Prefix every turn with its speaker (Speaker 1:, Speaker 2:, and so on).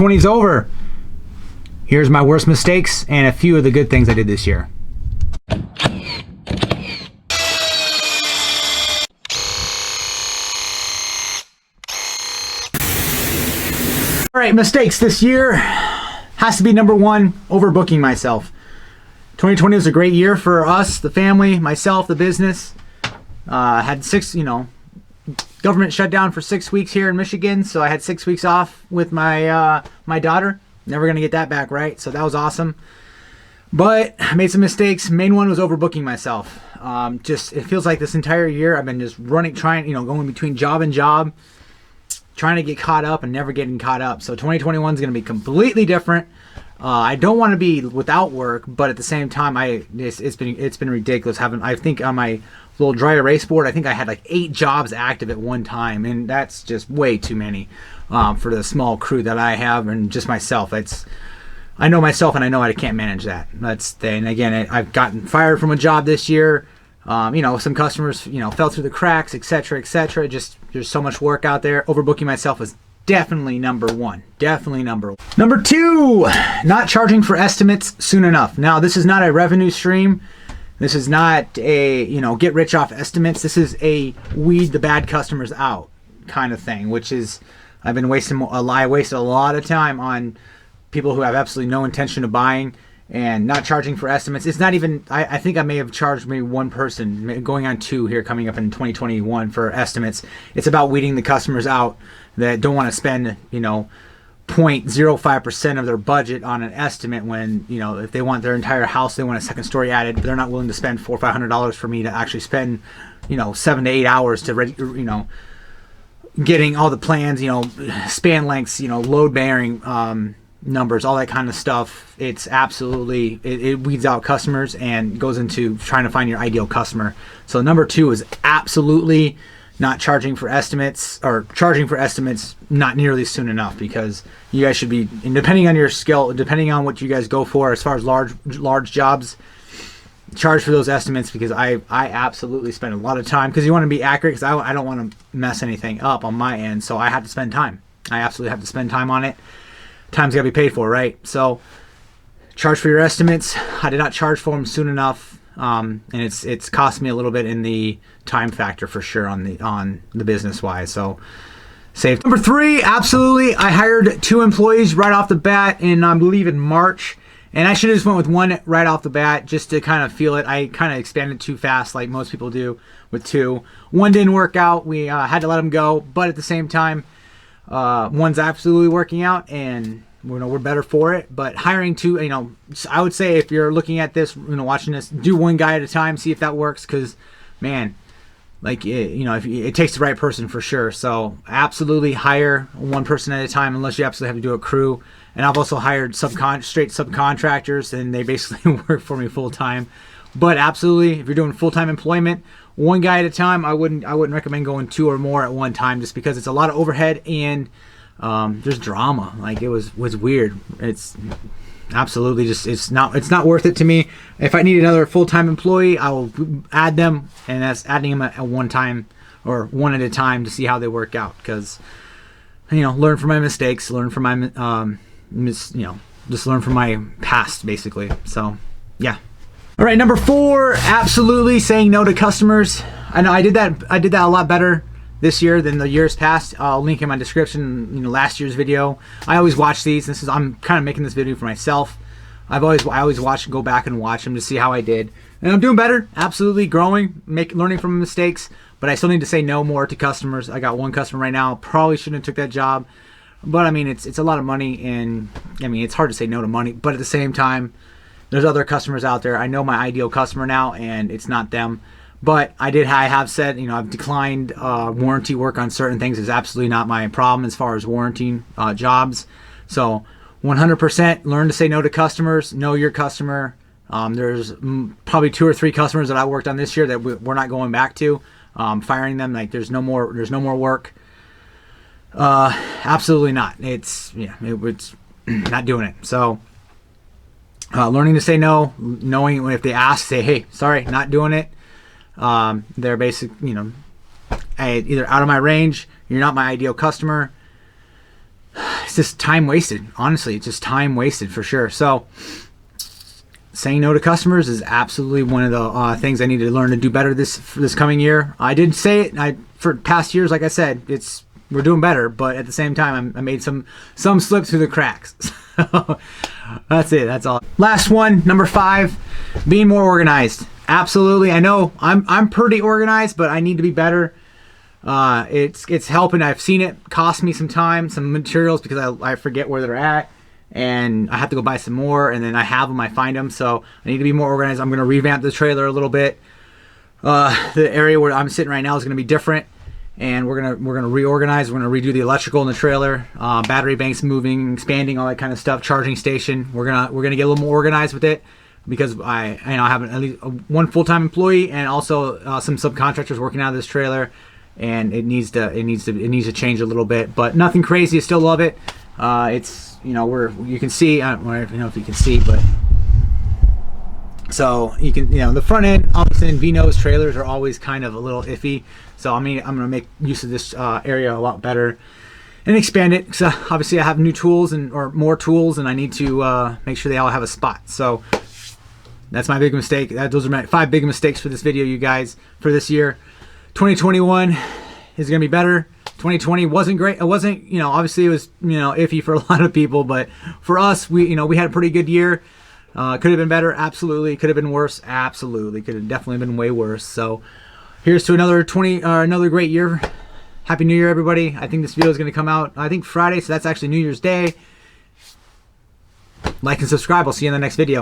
Speaker 1: 2020 is over. Here's my worst mistakes and a few of the good things I did this year. All right, mistakes this year has to be number one, overbooking myself. 2020 was a great year for us, the family, myself, the business. Had government shut down for 6 weeks here in Michigan, so I had 6 weeks off with my daughter. Never gonna get that back, right? So that was awesome. But I made some mistakes. Main one was overbooking myself. It feels like this entire year I've been just running, going between job and job, trying to get caught up and never getting caught up. So 2021 is going to be completely different. I don't want to be without work, but at the same time, it's been ridiculous. I think on my little dry erase board, I think I had like 8 jobs active at one time, and that's just way too many for the small crew that I have and just myself. I know myself, and I know I can't manage that. And again, I've gotten fired from a job this year. Some customers, fell through the cracks, etc., etc. Just there's so much work out there. Overbooking myself is definitely number one. Definitely number one. Number 2, not charging for estimates soon enough. Now, this is not a revenue stream. This is not a, get rich off estimates. This is a weed the bad customers out kind of thing, which is, I wasted a lot of time on people who have absolutely no intention of buying and not charging for estimates. It's not even, I think I may have charged maybe one person, going on 2 here coming up in 2021 for estimates. It's about weeding the customers out that don't want to spend, 0.05% of their budget on an estimate when, if they want their entire house, they want a second story added, but they're not willing to spend $400 or $500 for me to actually spend, 7 to 8 hours to, getting all the plans, span lengths, load bearing, numbers, all that kind of stuff. It's absolutely, it weeds out customers and goes into trying to find your ideal customer. So number 2 is absolutely not charging for estimates, or charging for estimates not nearly soon enough, because you guys should be, and depending on your skill, depending on what you guys go for as far as large jobs, charge for those estimates, because I absolutely spend a lot of time, because you want to be accurate, because I don't want to mess anything up on my end, so I have to spend time. I absolutely have to spend time on it. Time's got to be paid for, right? So charge for your estimates. I did not charge for them soon enough, and it's cost me a little bit in the time factor for sure on the business wise. So saved. Number 3, absolutely, I hired 2 employees right off the bat in, I believe, in March, and I should have just went with 1 right off the bat just to kind of feel it. I kind of expanded too fast, like most people do with 2. 1 didn't work out. We had to let him go, but at the same time, 1's absolutely working out, and we're better for it. But hiring 2, I would say if you're looking at this, watching this, do 1 guy at a time, see if that works, because man, like it takes the right person for sure. So absolutely hire 1 person at a time, unless you absolutely have to do a crew. And I've also hired straight subcontractors, and they basically work for me full time. But absolutely, if you're doing full-time employment, 1 guy at a time, I wouldn't recommend going 2 or more at one time, just because it's a lot of overhead and there's drama. Like, it was weird. It's absolutely just, it's not worth it to me. If I need another full-time employee, I will add them, and that's adding them at one time, or 1 at a time, to see how they work out. Because learn from my mistakes, learn from my just learn from my past, basically. So yeah. All right, number 4, absolutely saying no to customers. I know I did that a lot better this year than the years past. I'll link in my description, last year's video. I always watch these. I'm kind of making this video for myself. I always go back and watch them to see how I did. And I'm doing better, absolutely growing, learning from mistakes, but I still need to say no more to customers. I got 1 customer right now. Probably shouldn't have took that job, but I mean, it's a lot of money, and I mean, it's hard to say no to money, but at the same time, there's other customers out there. I know my ideal customer now, and it's not them. But I have said, I've declined warranty work on certain things. Is absolutely not my problem as far as warranting jobs. So 100% learn to say no to customers. Know your customer. There's probably 2 or 3 customers that I worked on this year that we're not going back to. Firing them, like there's no more work. Absolutely not. It's not doing it. So. Learning to say no, knowing if they ask, say, hey, sorry, not doing it. They're basic, either out of my range, you're not my ideal customer. it's just time wasted. Honestly, it's just time wasted for sure. So saying no to customers is absolutely one of the things I need to learn to do better this coming year. I did say it. For past years, like I said, we're doing better, but at the same time, I made some slips through the cracks. That's it. That's all. Last one, number 5, being more organized. Absolutely. I know I'm pretty organized, but I need to be better. It's helping. I've seen it cost me some time, some materials, because I forget where they're at, and I have to go buy some more, and then I have them, I find them. So I need to be more organized. I'm going to revamp the trailer a little bit. The area where I'm sitting right now is going to be different, and we're gonna reorganize. We're gonna redo the electrical in the trailer, battery banks moving, expanding, all that kind of stuff. Charging station. We're gonna get a little more organized with it, because I have at least one full-time employee and also some subcontractors working out of this trailer, and it needs to change a little bit, but nothing crazy. I still love it. It's, you can see, I don't know if you can see, but so you can, the front end, obviously, in Vino's trailers are always kind of a little iffy. So I'm gonna make use of this area a lot better and expand it. So obviously I have new tools or more tools, and I need to make sure they all have a spot. So that's my big mistake. Those are my 5 big mistakes for this video, you guys, for this year. 2021 is gonna be better. 2020 wasn't great. It wasn't, obviously it was, iffy for a lot of people, but for us, we had a pretty good year. Could have been better, absolutely. Could have been worse, absolutely. Could have definitely been way worse. So here's to another great year. Happy New Year, everybody. I think this video is going to come out, I think, Friday, so that's actually New Year's Day. Like and subscribe. I'll see you in the next video.